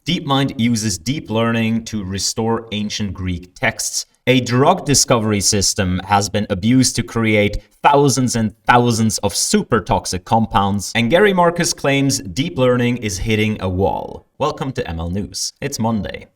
DeepMind uses deep learning to restore ancient Greek texts. A drug discovery system has been abused to create thousands and thousands of super toxic compounds. And Gary Marcus claims deep learning is hitting a wall. Welcome to ML News. It's Monday.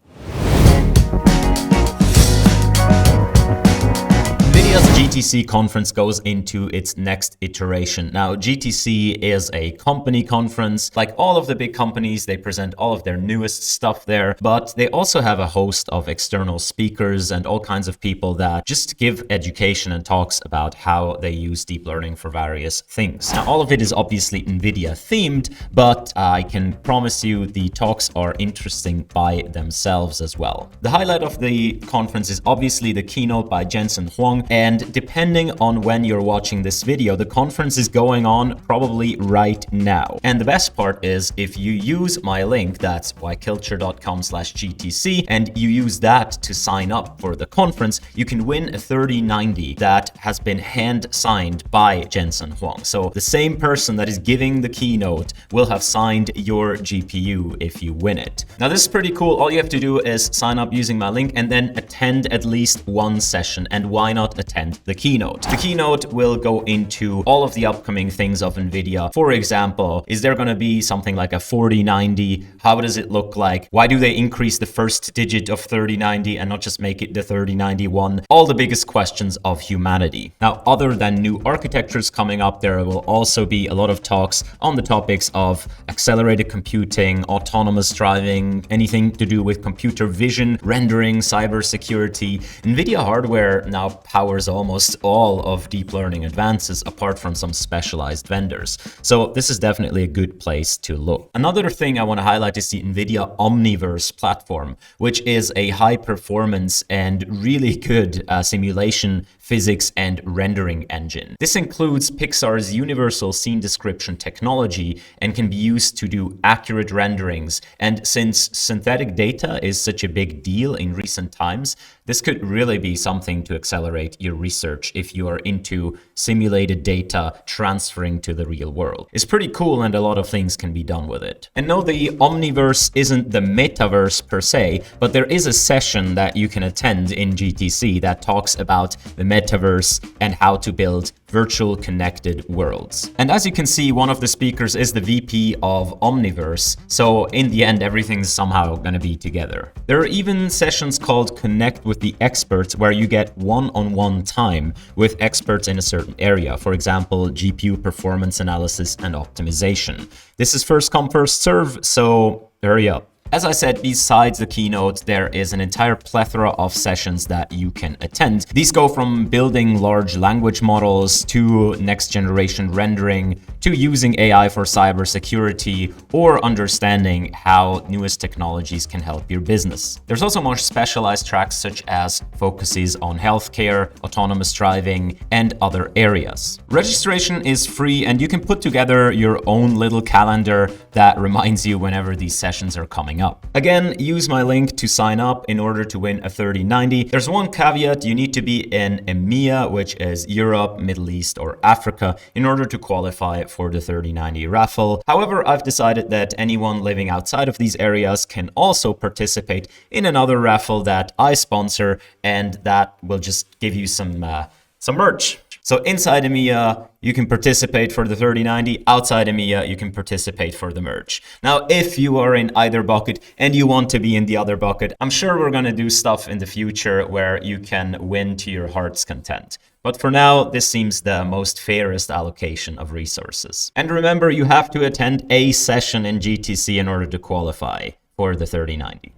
Nvidia's GTC conference goes into its next iteration. Now, GTC is a company conference. Like all of the big companies, they present all of their newest stuff there, but they also have a host of external speakers and all kinds of people that just give education and talks about how they use deep learning for various things. Now, all of it is obviously Nvidia themed, but I can promise you the talks are interesting by themselves as well. The highlight of the conference is obviously the keynote by Jensen Huang. And depending on when you're watching this video, the conference is going on probably right now. And the best part is if you use my link, that's kilcher.com/GTC, and you use that to sign up for the conference, you can win a 3090 that has been hand signed by Jensen Huang. So the same person that is giving the keynote will have signed your GPU if you win it. Now this is pretty cool. All you have to do is sign up using my link and then attend at least one session. And why not attend the keynote? The keynote will go into all of the upcoming things of Nvidia. For example, is there going to be something like a 4090? How does it look like? Why do they increase the first digit of 3090 and not just make it the 3091? All the biggest questions of humanity. Now, other than new architectures coming up, there will also be a lot of talks on the topics of accelerated computing, autonomous driving, anything to do with computer vision, rendering, cybersecurity. Nvidia hardware now powers almost all of deep learning advances apart from some specialized vendors. So this is definitely a good place to look. Another thing I want to highlight is the Nvidia Omniverse platform, which is a high performance and really good simulation, physics, and rendering engine. This includes Pixar's universal scene description technology and can be used to do accurate renderings. And since synthetic data is such a big deal in recent times, this could really be something to accelerate your research if you are into simulated data transferring to the real world. It's pretty cool and a lot of things can be done with it. And no, the Omniverse isn't the metaverse per se, but there is a session that you can attend in GTC that talks about the metaverse and how to build virtual connected worlds. And as you can see, one of the speakers is the VP of Omniverse. So in the end, everything's somehow going to be together. There are even sessions called Connect with the Experts where you get one-on-one time with experts in a certain area. For example, GPU performance analysis and optimization. This is first come, first serve, so hurry up. As I said, besides the keynote, there is an entire plethora of sessions that you can attend. These go from building large language models to next generation rendering to using AI for cybersecurity or understanding how newest technologies can help your business. There's also more specialized tracks such as focuses on healthcare, autonomous driving, and other areas. Registration is free and you can put together your own little calendar that reminds you whenever these sessions are coming up. Again, use my link to sign up in order to win a 3090. There's one caveat: you need to be in EMEA, which is Europe, Middle East, or Africa, in order to qualify for the 3090 raffle. However, I've decided that anyone living outside of these areas can also participate in another raffle that I sponsor, and that will just give you some merch. So inside EMEA, you can participate for the 3090. Outside EMEA, you can participate for the merch. Now, if you are in either bucket and you want to be in the other bucket, I'm sure we're going to do stuff in the future where you can win to your heart's content. But for now, this seems the most fairest allocation of resources. And remember, you have to attend a session in GTC in order to qualify for the 3090.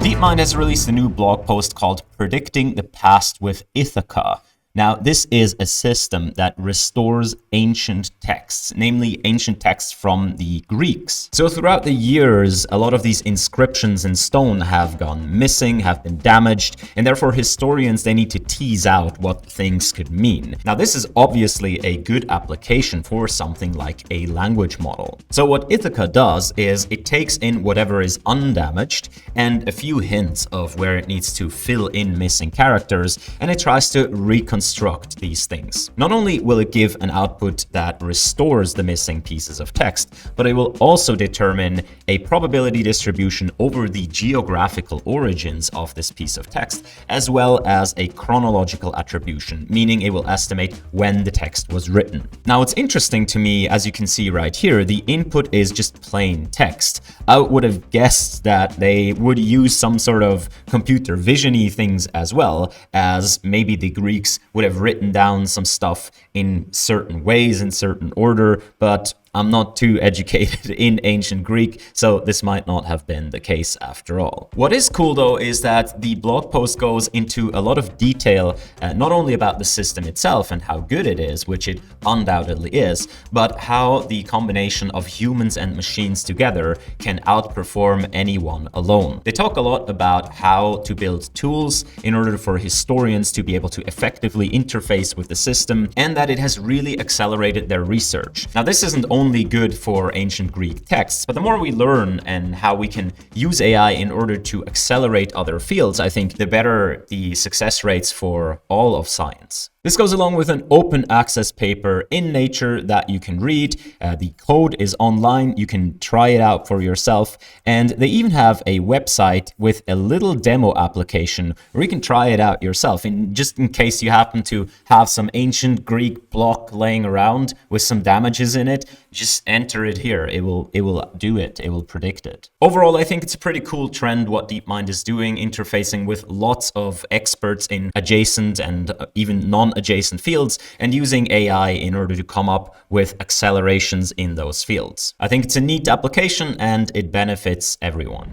DeepMind has released a new blog post called Predicting the Past with Ithaca. Now, this is a system that restores ancient texts, namely ancient texts from the Greeks. So throughout the years, a lot of these inscriptions in stone have gone missing, have been damaged, and therefore historians, they need to tease out what things could mean. Now, this is obviously a good application for something like a language model. So what Ithaca does is it takes in whatever is undamaged and a few hints of where it needs to fill in missing characters, and it tries to reconstruct reconstruct these things. Not only will it give an output that restores the missing pieces of text, but it will also determine a probability distribution over the geographical origins of this piece of text, as well as a chronological attribution, meaning it will estimate when the text was written. Now, it's interesting to me, as you can see right here, the input is just plain text. I would have guessed that they would use some sort of computer vision-y things as well, as maybe the Greeks would have written down some stuff in certain ways, in certain order, but I'm not too educated in ancient Greek, so this might not have been the case after all. What is cool though is that the blog post goes into a lot of detail, not only about the system itself and how good it is, which it undoubtedly is, but how the combination of humans and machines together can outperform anyone alone. They talk a lot about how to build tools in order for historians to be able to effectively interface with the system, and that it has really accelerated their research. Now, this isn't only good for ancient Greek texts, but the more we learn and how we can use AI in order to accelerate other fields, I think the better the success rates for all of science. This goes along with an open access paper in Nature that you can read. The code is online. You can try it out for yourself. And they even have a website with a little demo application where you can try it out yourself. And just in case you happen to have some ancient Greek block laying around with some damages in it, just enter it here. It will do it. It will predict it. Overall, I think it's a pretty cool trend what DeepMind is doing, interfacing with lots of experts in adjacent and even non-adjacent fields and using AI in order to come up with accelerations in those fields. I think it's a neat application and it benefits everyone.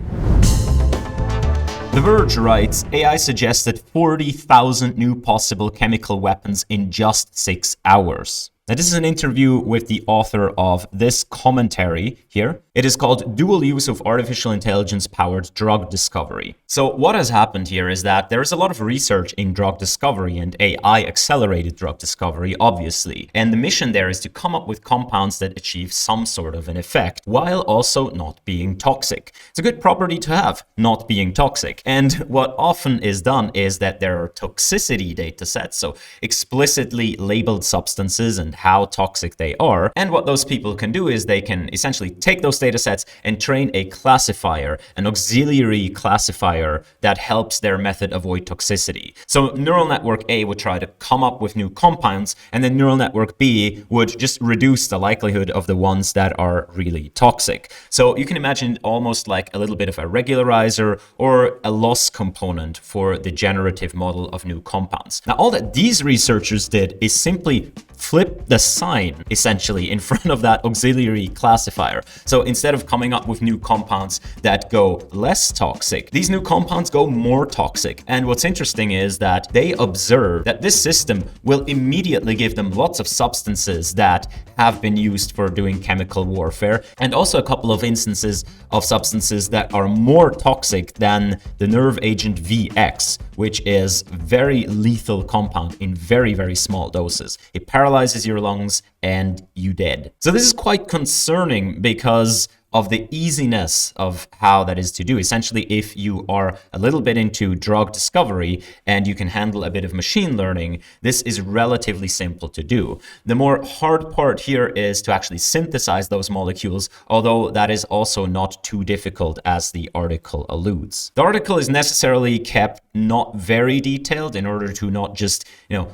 The Verge writes, AI suggested 40,000 new possible chemical weapons in just 6 hours. Now, this is an interview with the author of this commentary here. It is called Dual Use of Artificial Intelligence-Powered Drug Discovery. So what has happened here is that there is a lot of research in drug discovery and AI-accelerated drug discovery, obviously. And the mission there is to come up with compounds that achieve some sort of an effect, while also not being toxic. It's a good property to have, not being toxic. And what often is done is that there are toxicity data sets, so explicitly labeled substances and how toxic they are. And what those people can do is they can essentially take those data sets and train a classifier, an auxiliary classifier that helps their method avoid toxicity. So neural network A would try to come up with new compounds, and then neural network B would just reduce the likelihood of the ones that are really toxic. So you can imagine almost like a little bit of a regularizer or a loss component for the generative model of new compounds. Now, all that these researchers did is simply flip the sign essentially in front of that auxiliary classifier. So instead of coming up with new compounds that go less toxic, these new compounds go more toxic. And what's interesting is that they observe that this system will immediately give them lots of substances that have been used for doing chemical warfare, and also a couple of instances of substances that are more toxic than the nerve agent VX, which is a very lethal compound in very, very small doses. It paralyzes your lungs and you dead. So this is quite concerning because of the easiness of how that is to do. Essentially, if you are a little bit into drug discovery and you can handle a bit of machine learning, this is relatively simple to do. The more hard part here is to actually synthesize those molecules, although that is also not too difficult as the article alludes. The article is necessarily kept not very detailed in order to not just,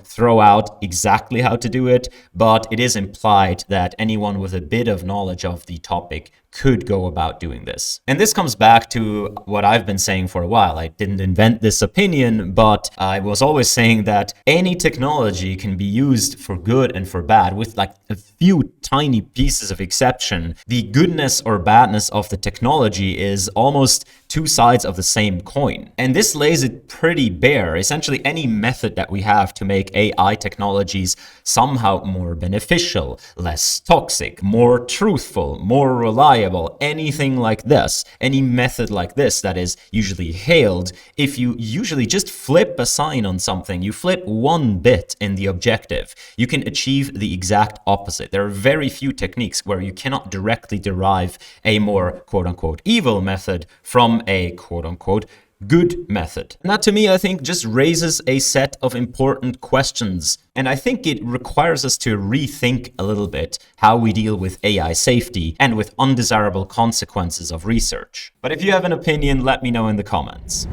throw out exactly how to do it, but it is implied that anyone with a bit of knowledge of the topic could go about doing this. And this comes back to what I've been saying for a while. I didn't invent this opinion, but I was always saying that any technology can be used for good and for bad, with like a few tiny pieces of exception. The goodness or badness of the technology is almost two sides of the same coin. And this lays it pretty bare. Essentially, any method that we have to make AI technologies somehow more beneficial, less toxic, more truthful, more reliable, anything like this, any method like this that is usually hailed, if you usually just flip a sign on something, you flip one bit in the objective, you can achieve the exact opposite. There are very few techniques where you cannot directly derive a more quote-unquote evil method from a quote-unquote good method? And that to me, I think, just raises a set of important questions. And I think it requires us to rethink a little bit how we deal with AI safety and with undesirable consequences of research. But if you have an opinion, let me know in the comments.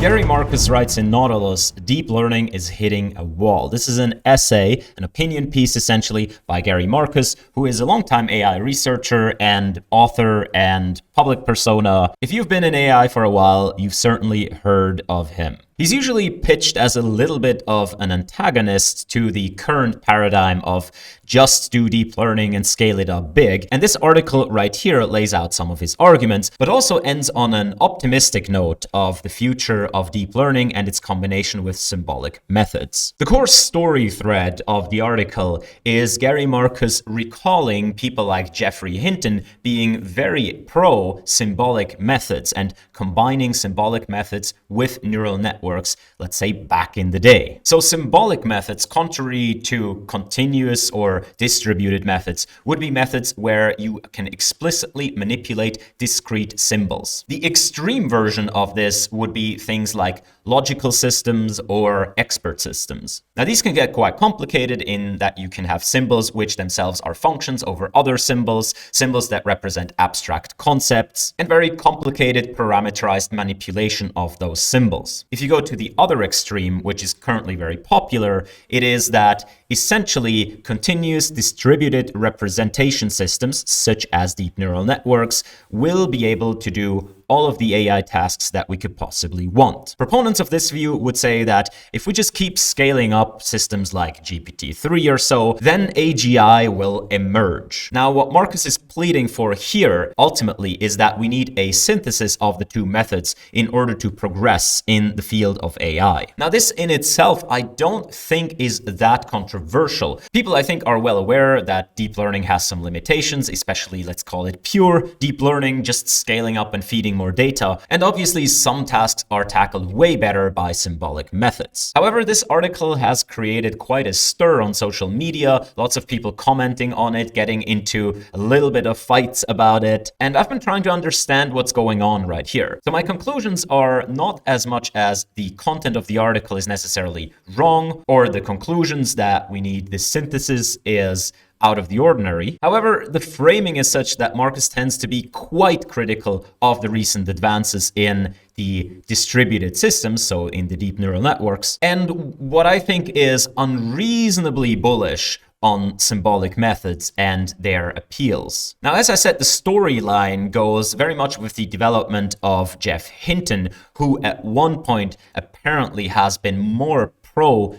Gary Marcus writes in Nautilus, deep learning is hitting a wall. This is an essay, an opinion piece essentially by Gary Marcus, who is a longtime AI researcher and author and public persona. If you've been in AI for a while, you've certainly heard of him. He's usually pitched as a little bit of an antagonist to the current paradigm of just do deep learning and scale it up big. And this article right here lays out some of his arguments, but also ends on an optimistic note of the future of deep learning and its combination with symbolic methods. The core story thread of the article is Gary Marcus recalling people like Geoffrey Hinton being very pro symbolic methods and combining symbolic methods with neural networks, let's say back in the day. So symbolic methods, contrary to continuous or distributed methods, would be methods where you can explicitly manipulate discrete symbols. The extreme version of this would be things like logical systems or expert systems. Now these can get quite complicated in that you can have symbols which themselves are functions over other symbols, symbols that represent abstract concepts, and very complicated parameterized manipulation of those symbols. If you go to the other extreme, which is currently very popular, it is that essentially continuous distributed representation systems, such as deep neural networks, will be able to do all of the AI tasks that we could possibly want. Proponents of this view would say that if we just keep scaling up systems like GPT-3 or so, then AGI will emerge. Now, what Marcus is pleading for here ultimately is that we need a synthesis of the two methods in order to progress in the field of AI. Now, this in itself, I don't think is that controversial. People, I think, are well aware that deep learning has some limitations, especially, let's call it pure deep learning, just scaling up and feeding more data, and obviously some tasks are tackled way better by symbolic methods. However, this article has created quite a stir on social media, lots of people commenting on it, getting into a little bit of fights about it, and I've been trying to understand what's going on right here. So my conclusions are not as much as the content of the article is necessarily wrong, or the conclusions that we need this synthesis is out of the ordinary. However, the framing is such that Marcus tends to be quite critical of the recent advances in the distributed systems, so in the deep neural networks, and what I think is unreasonably bullish on symbolic methods and their appeals. Now, as I said, the storyline goes very much with the development of Geoff Hinton, who at one point apparently has been more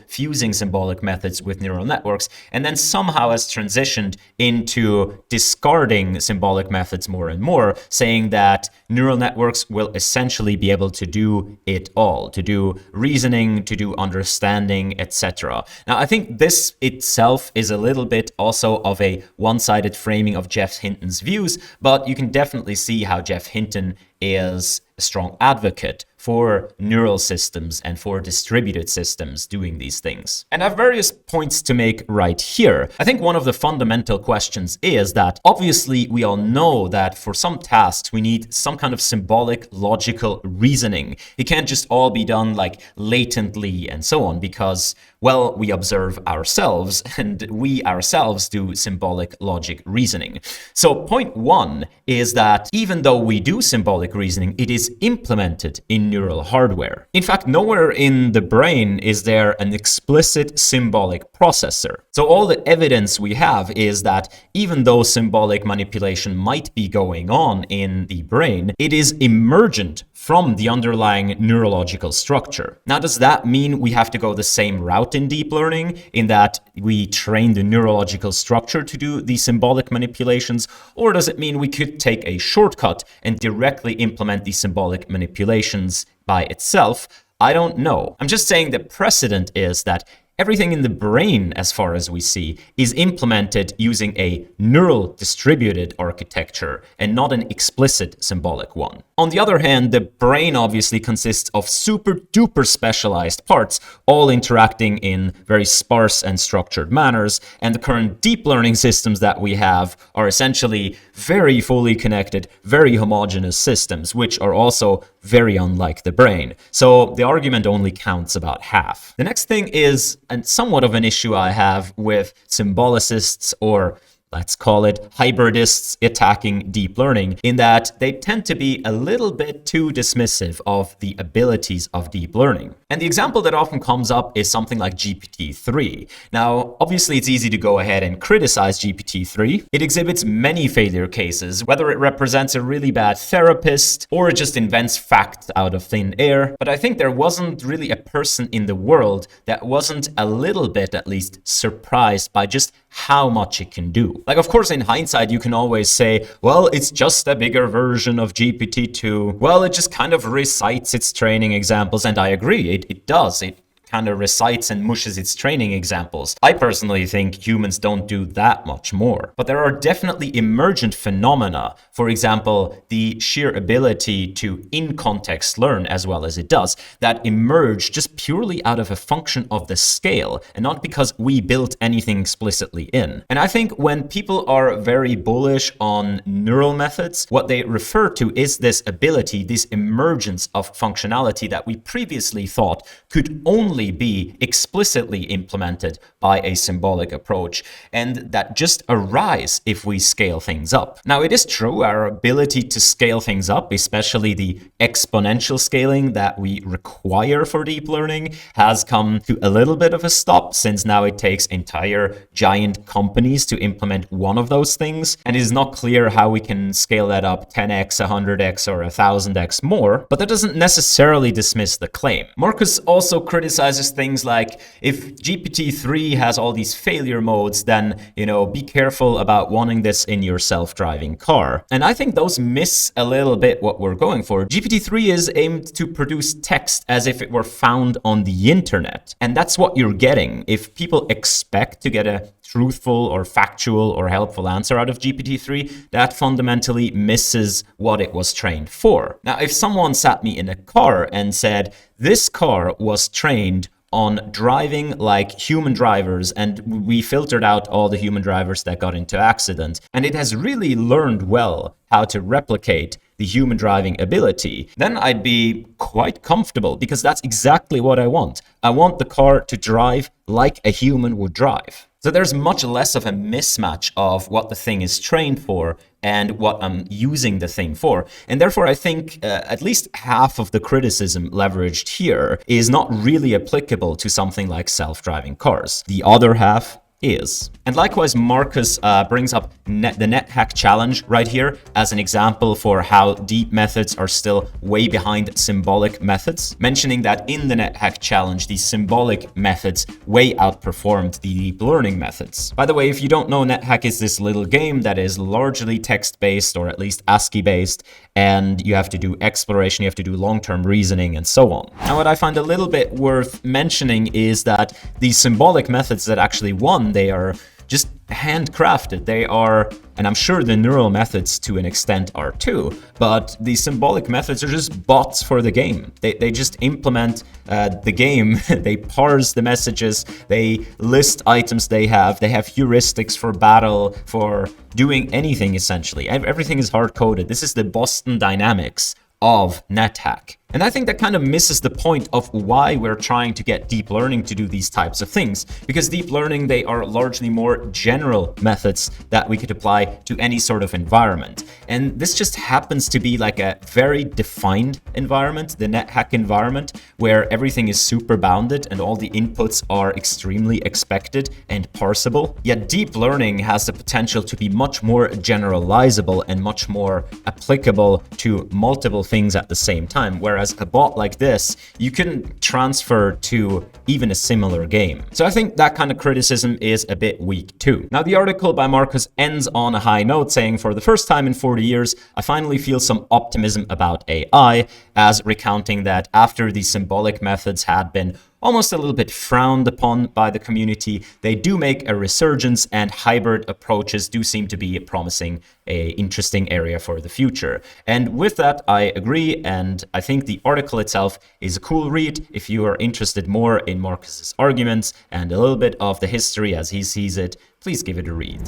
fusing symbolic methods with neural networks, and then somehow has transitioned into discarding symbolic methods more and more, saying that neural networks will essentially be able to do it all, to do reasoning, to do understanding, etc. Now, I think this itself is a little bit also of a one-sided framing of Geoff Hinton's views, but you can definitely see how Geoff Hinton is a strong advocate for neural systems and for distributed systems doing these things. And I have various points to make right here. I think one of the fundamental questions is that obviously we all know that for some tasks we need some kind of symbolic logical reasoning. It can't just all be done like latently and so on because, well, we observe ourselves and we ourselves do symbolic logic reasoning. So point one is that even though we do symbolic reasoning, it is implemented in neural hardware. In fact, nowhere in the brain is there an explicit symbolic processor. So all the evidence we have is that even though symbolic manipulation might be going on in the brain, it is emergent from the underlying neurological structure. Now, does that mean we have to go the same route in deep learning, in that we train the neurological structure to do the symbolic manipulations? Or does it mean we could take a shortcut and directly implement the symbolic manipulations by itself? I don't know. I'm just saying the precedent is that everything in the brain, as far as we see, is implemented using a neural distributed architecture and not an explicit symbolic one. On the other hand, the brain obviously consists of super duper specialized parts, all interacting in very sparse and structured manners, and the current deep learning systems that we have are essentially very fully connected, very homogeneous systems, which are also very unlike the brain. So the argument only counts about half. The next thing is, and somewhat of an issue I have with symbolicists, or let's call it hybridists attacking deep learning, in that they tend to be a little bit too dismissive of the abilities of deep learning. And the example that often comes up is something like GPT-3. Now, obviously it's easy to go ahead and criticize GPT-3. It exhibits many failure cases, whether it represents a really bad therapist or it just invents facts out of thin air. But I think there wasn't really a person in the world that wasn't a little bit, at least, surprised by just how much it can do. Like, of course, in hindsight, you can always say, well, it's just a bigger version of GPT-2. Well, it just kind of recites its training examples. And I agree, it does. It kind of recites and mushes its training examples. I personally think humans don't do that much more. But there are definitely emergent phenomena. For example, the sheer ability to in-context learn as well as it does, that emerge just purely out of a function of the scale and not because we built anything explicitly in. And I think when people are very bullish on neural methods, what they refer to is this ability, this emergence of functionality that we previously thought could only be explicitly implemented by a symbolic approach, and that just arise if we scale things up. Now, it is true, our ability to scale things up, especially the exponential scaling that we require for deep learning, has come to a little bit of a stop, since now it takes entire giant companies to implement one of those things, and it is not clear how we can scale that up 10x, 100x, or 1000x more. But that doesn't necessarily dismiss the claim. Marcus also criticizes things like, if GPT-3 has all these failure modes, then, be careful about wanting this in your self-driving car. And I think those miss a little bit what we're going for. GPT-3 is aimed to produce text as if it were found on the internet. And that's what you're getting. If people expect to get a truthful or factual or helpful answer out of GPT-3, that fundamentally misses what it was trained for. Now, if someone sat me in a car and said, this car was trained on driving like human drivers, and we filtered out all the human drivers that got into accidents, and it has really learned well how to replicate the human driving ability, then I'd be quite comfortable, because that's exactly what I want. I want the car to drive like a human would drive. So there's much less of a mismatch of what the thing is trained for and what I'm using the thing for. And therefore, I think at least half of the criticism leveraged here is not really applicable to something like self-driving cars. The other half is. And likewise, Marcus brings up the NetHack challenge right here as an example for how deep methods are still way behind symbolic methods, mentioning that in the NetHack challenge, the symbolic methods way outperformed the deep learning methods. By the way, if you don't know, NetHack is this little game that is largely text-based, or at least ASCII-based, and you have to do exploration, you have to do long-term reasoning, and so on. Now, what I find a little bit worth mentioning is that these symbolic methods that actually won, they are just handcrafted. They are, and I'm sure the neural methods to an extent are too, but the symbolic methods are just bots for the game. They just implement the game. They parse the messages. They list items they have. They have heuristics for battle, for doing anything essentially. Everything is hard-coded. This is the Boston Dynamics of NetHack. And I think that kind of misses the point of why we're trying to get deep learning to do these types of things. Because deep learning, they are largely more general methods that we could apply to any sort of environment. And this just happens to be like a very defined environment, the NetHack environment, where everything is super bounded and all the inputs are extremely expected and parsable. Yet deep learning has the potential to be much more generalizable and much more applicable to multiple things at the same time, whereas a bot like this, you can transfer to even a similar game. So I think that kind of criticism is a bit weak too. Now, the article by Marcus ends on a high note, saying, for the first time in 40 years, I finally feel some optimism about AI, as recounting that after the symbolic methods had been almost a little bit frowned upon by the community. They do make a resurgence, and hybrid approaches do seem to be a promising, interesting area for the future. And with that, I agree, and I think the article itself is a cool read. If you are interested more in Marcus's arguments and a little bit of the history as he sees it, please give it a read.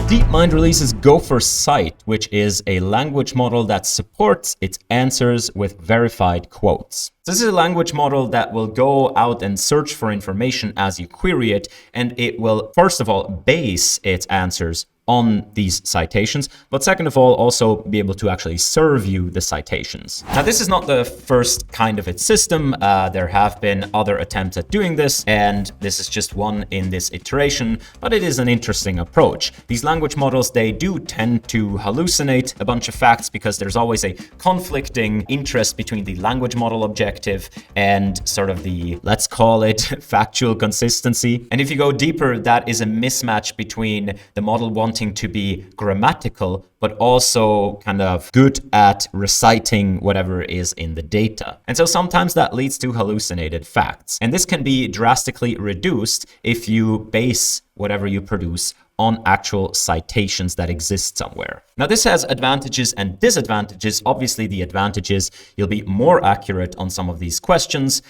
DeepMind releases GopherCite, which is a language model that supports its answers with verified quotes. This is a language model that will go out and search for information as you query it, and it will, first of all, base its answers on these citations, but second of all, also be able to actually serve you the citations. Now, this is not the first kind of its system. There have been other attempts at doing this, and this is just one in this iteration, but it is an interesting approach. These language models, they do tend to hallucinate a bunch of facts because there's always a conflicting interest between the language model objective and sort of the, let's call it, factual consistency. And if you go deeper, that is a mismatch between the model wanting to be grammatical, but also kind of good at reciting whatever is in the data. And so sometimes that leads to hallucinated facts. And this can be drastically reduced if you base whatever you produce on actual citations that exist somewhere. Now, this has advantages and disadvantages. Obviously, the advantage is you'll be more accurate on some of these questions.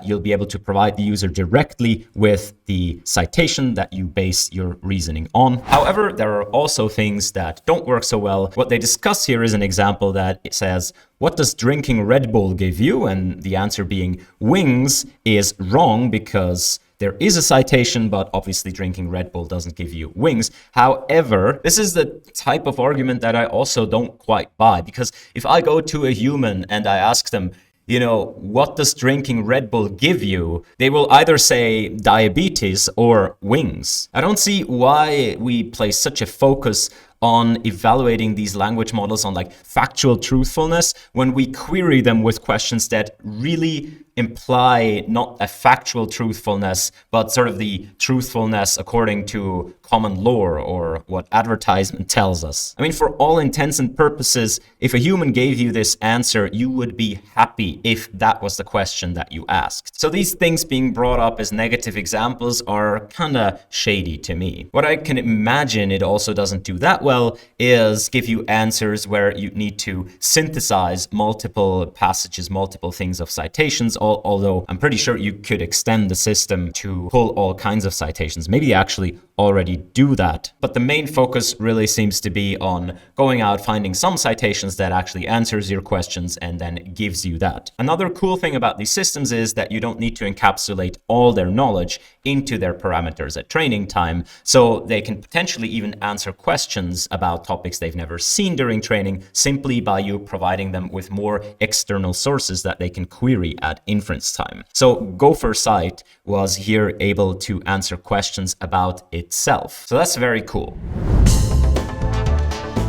You'll be able to provide the user directly with the citation that you base your reasoning on. However, there are also things that don't work so well. What they discuss here is an example that it says, "What does drinking Red Bull give you?" And the answer being wings is wrong because there is a citation, but obviously drinking Red Bull doesn't give you wings. However, this is the type of argument that I also don't quite buy, because if I go to a human and I ask them, you know, what does drinking Red Bull give you? They will either say diabetes or wings. I don't see why we place such a focus on evaluating these language models on like factual truthfulness when we query them with questions that really imply not a factual truthfulness, but sort of the truthfulness according to common lore or what advertisement tells us. I mean, for all intents and purposes, if a human gave you this answer, you would be happy if that was the question that you asked. So these things being brought up as negative examples are kind of shady to me. What I can imagine it also doesn't do that well is give you answers where you need to synthesize multiple passages, multiple things of citations, although I'm pretty sure you could extend the system to pull all kinds of citations. Maybe actually already do that. But the main focus really seems to be on going out, finding some citations that actually answers your questions and then gives you that. Another cool thing about these systems is that you don't need to encapsulate all their knowledge into their parameters at training time, so they can potentially even answer questions about topics they've never seen during training simply by you providing them with more external sources that they can query at inference time. So GopherCite was here able to answer questions about itself. So that's very cool.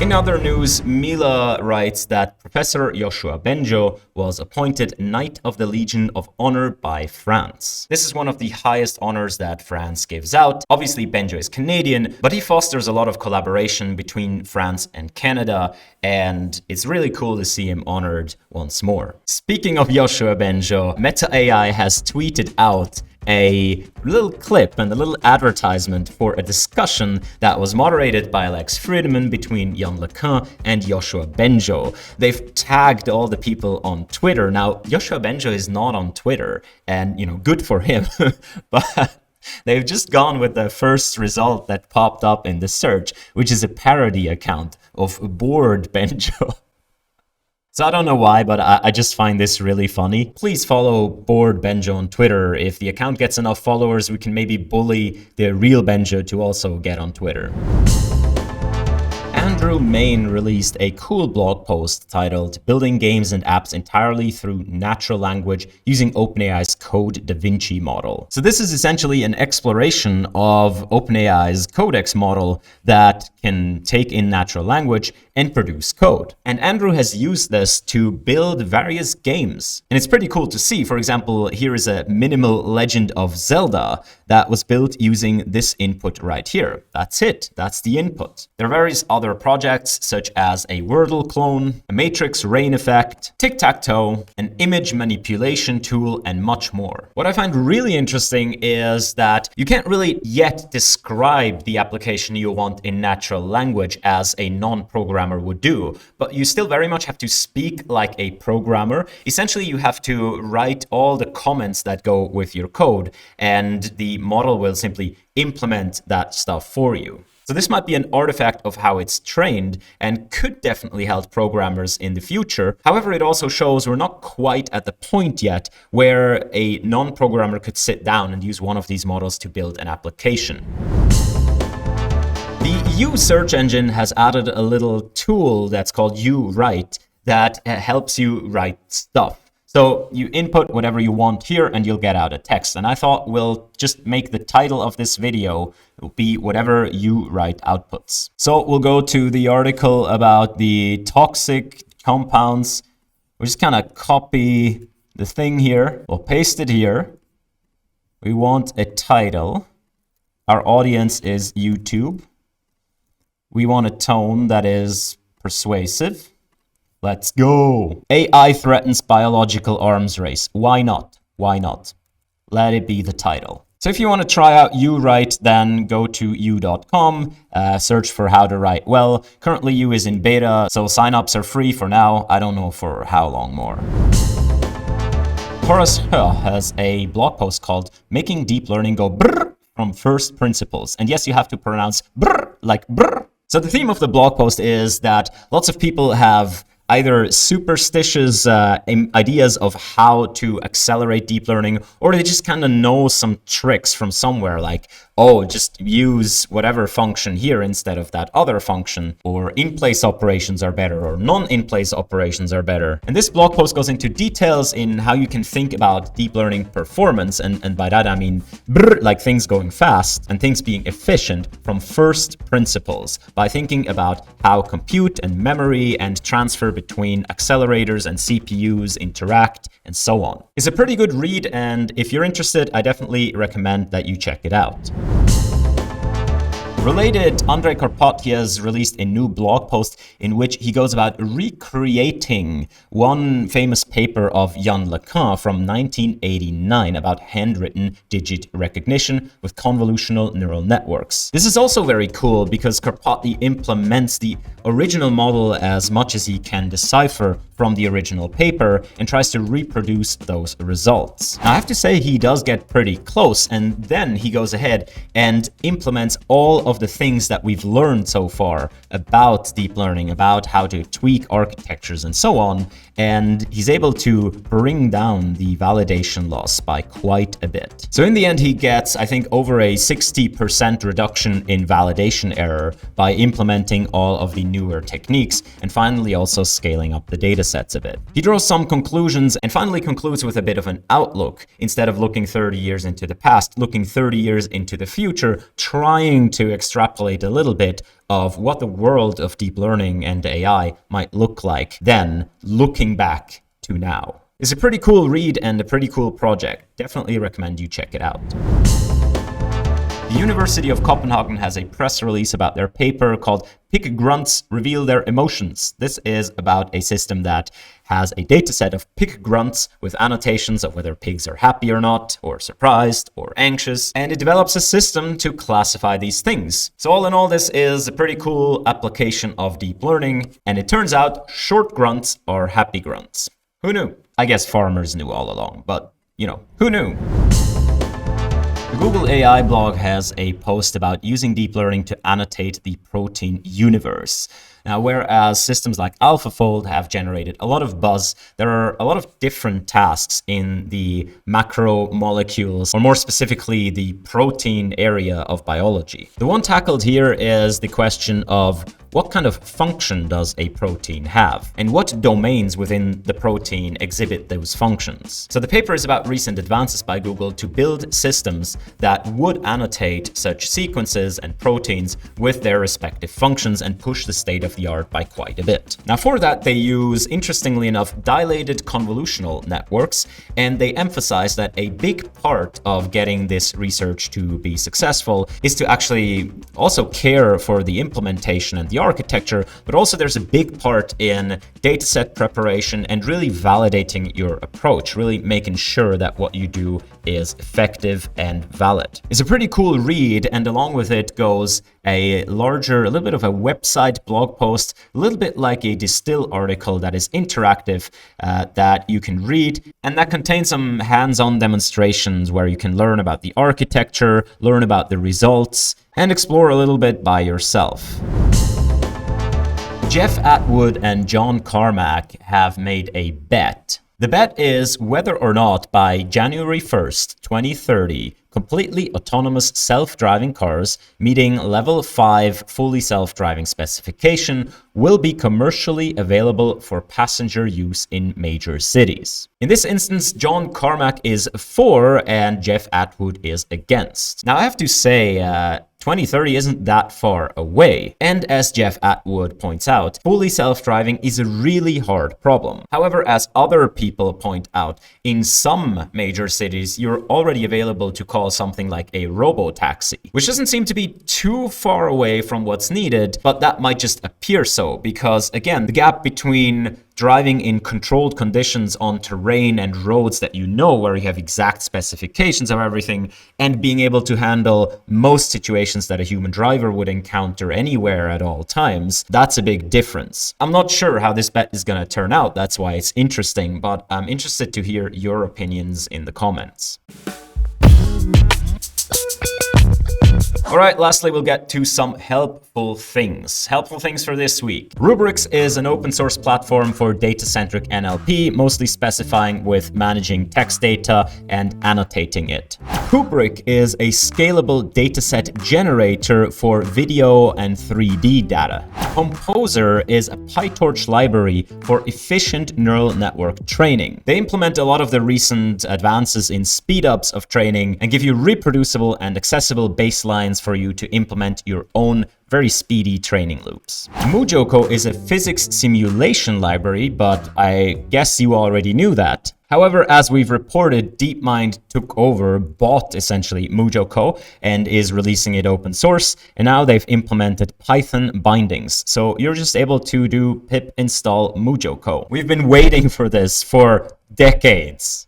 In other news, Mila writes that Professor Yoshua Bengio was appointed Knight of the Legion of Honor by France. This is one of the highest honors that France gives out. Obviously, Bengio is Canadian, but he fosters a lot of collaboration between France and Canada, and it's really cool to see him honored once more. Speaking of Yoshua Bengio, Meta AI has tweeted out a little clip and a little advertisement for a discussion that was moderated by Alex Friedman between Yann LeCun and Yoshua Bengio. They've tagged all the people on Twitter. Now, Yoshua Bengio is not on Twitter, and, you know, good for him, but they've just gone with the first result that popped up in the search, which is a parody account of Bored Bengio. So I don't know why, but I just find this really funny. Please follow Bored Bengio on Twitter. If the account gets enough followers, we can maybe bully the real Bengio to also get on Twitter. Andrew Main released a cool blog post titled "Building Games and Apps Entirely Through Natural Language Using OpenAI's Code Da Vinci Model." So this is essentially an exploration of OpenAI's Codex model that can take in natural language and produce code. And Andrew has used this to build various games. And it's pretty cool to see. For example, here is a minimal Legend of Zelda that was built using this input right here. That's it. That's the input. There are various other projects such as a Wordle clone, a matrix rain effect, tic-tac-toe, an image manipulation tool, and much more. What I find really interesting is that you can't really yet describe the application you want in natural language as a non-programmer would do, but you still very much have to speak like a programmer. Essentially, you have to write all the comments that go with your code, and the model will simply implement that stuff for you. So this might be an artifact of how it's trained and could definitely help programmers in the future. However, it also shows we're not quite at the point yet where a non-programmer could sit down and use one of these models to build an application. The U search engine has added a little tool that's called uWrite that helps you write stuff. So you input whatever you want here and you'll get out a text. And I thought we'll just make the title of this video be whatever uWrite outputs. So we'll go to the article about the toxic compounds. We'll just kind of copy the thing here. We'll paste it here. We want a title. Our audience is YouTube. We want a tone that is persuasive. Let's go. AI threatens biological arms race. Why not? Why not? Let it be the title. So if you want to try out uWrite, then go to u.com, search for how to write well. Currently U is in beta, so signups are free for now. I don't know for how long more. Horace He has a blog post called Making Deep Learning Go Brrr from First Principles. And yes, you have to pronounce brrr like brrr. So the theme of the blog post is that lots of people have either superstitious ideas of how to accelerate deep learning, or they just kind of know some tricks from somewhere, like, oh, just use whatever function here instead of that other function, or in-place operations are better, or non-in-place operations are better. And this blog post goes into details in how you can think about deep learning performance, and by that I mean brrr, like things going fast and things being efficient from first principles, by thinking about how compute and memory and transfer between accelerators and CPUs interact, and so on. It's a pretty good read, and if you're interested, I definitely recommend that you check it out. Related, Karpathy has released a new blog post in which he goes about recreating one famous paper of Yann LeCun from 1989 about handwritten digit recognition with convolutional neural networks. This is also very cool because Karpathy implements the original model as much as he can decipher from the original paper and tries to reproduce those results. Now, I have to say he does get pretty close, and then he goes ahead and implements all of the things that we've learned so far about deep learning, about how to tweak architectures and so on, and he's able to bring down the validation loss by quite a bit. So in the end, he gets, I think, over a 60% reduction in validation error by implementing all of the newer techniques, and finally also scaling up the data sets a bit. He draws some conclusions and finally concludes with a bit of an outlook. Instead of looking 30 years into the past, looking 30 years into the future, trying to extrapolate a little bit of what the world of deep learning and AI might look like then, looking back to now. It's a pretty cool read and a pretty cool project. Definitely recommend you check it out. The University of Copenhagen has a press release about their paper called Pig Grunts Reveal Their Emotions. This is about a system that has a dataset of pig grunts with annotations of whether pigs are happy or not, or surprised, or anxious, and it develops a system to classify these things. So all in all, this is a pretty cool application of deep learning, and it turns out short grunts are happy grunts. Who knew? I guess farmers knew all along, but, you know, who knew? The Google AI blog has a post about using deep learning to annotate the protein universe. Now, whereas systems like AlphaFold have generated a lot of buzz, there are a lot of different tasks in the macromolecules, or more specifically, the protein area of biology. The one tackled here is the question of what kind of function does a protein have, and what domains within the protein exhibit those functions. So the paper is about recent advances by Google to build systems that would annotate such sequences and proteins with their respective functions and push the state of the art by quite a bit. Now for that, they use, interestingly enough, dilated convolutional networks, and they emphasize that a big part of getting this research to be successful is to actually also care for the implementation and the architecture, but also there's a big part in dataset preparation and really validating your approach, really making sure that what you do is effective and valid. It's a pretty cool read, and along with it goes a little bit of a website blog post, a little bit like a Distill article that is interactive, that you can read, and that contains some hands-on demonstrations where you can learn about the architecture, learn about the results, and explore a little bit by yourself. Jeff Atwood and John Carmack have made a bet. The bet is whether or not by January 1st, 2030, completely autonomous self-driving cars meeting level 5 fully self-driving specification will be commercially available for passenger use in major cities. In this instance, John Carmack is for and Jeff Atwood is against. Now I have to say, 2030 isn't that far away, and as Jeff Atwood points out, fully self-driving is a really hard problem. However, as other people point out, in some major cities, you're already available to call something like a robo-taxi, which doesn't seem to be too far away from what's needed, but that might just appear so, because again, the gap between driving in controlled conditions on terrain and roads that you know, where you have exact specifications of everything, and being able to handle most situations that a human driver would encounter anywhere at all times, that's a big difference. I'm not sure how this bet is going to turn out, that's why it's interesting, but I'm interested to hear your opinions in the comments. Alright, lastly we'll get to some helpful things. Helpful things for this week. Rubrics is an open source platform for data-centric NLP, mostly specifying with managing text data and annotating it. Kubrick is a scalable dataset generator for video and 3D data. Composer is a PyTorch library for efficient neural network training. They implement a lot of the recent advances in speedups of training and give you reproducible and accessible baselines for you to implement your own very speedy training loops. MuJoCo is a physics simulation library, but I guess you already knew that. However, as we've reported, DeepMind bought essentially MuJoCo and is releasing it open source, and now they've implemented Python bindings. So you're just able to do pip install MuJoCo. We've been waiting for this for decades.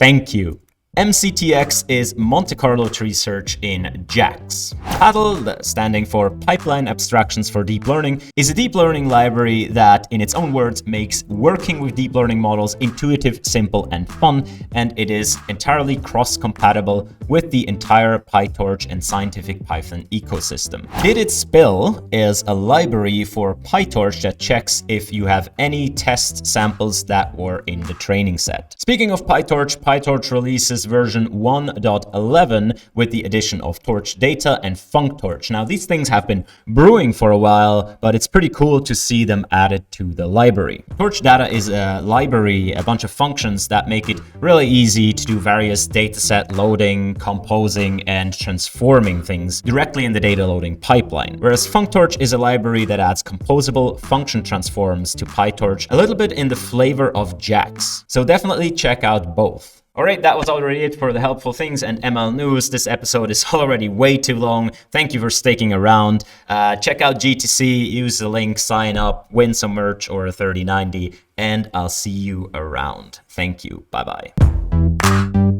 Thank you. MCTX is Monte Carlo tree search in JAX. PADL, standing for Pipeline Abstractions for Deep Learning, is a deep learning library that, in its own words, makes working with deep learning models intuitive, simple, and fun, and it is entirely cross-compatible with the entire PyTorch and Scientific Python ecosystem. Did It Spill is a library for PyTorch that checks if you have any test samples that were in the training set. Speaking of PyTorch, PyTorch releases version 1.11 with the addition of torch data and functorch. Now these things have been brewing for a while, but it's pretty cool to see them added to the library. Torch data is a library, a bunch of functions that make it really easy to do various dataset loading, composing, and transforming things directly in the data loading pipeline. Whereas functorch is a library that adds composable function transforms to PyTorch, a little bit in the flavor of JAX. So definitely check out both. Alright, that was already it for the helpful things and ML News. This episode is already way too long. Thank you for sticking around. Check out GTC, use the link, sign up, win some merch or a 3090, and I'll see you around. Thank you. Bye-bye.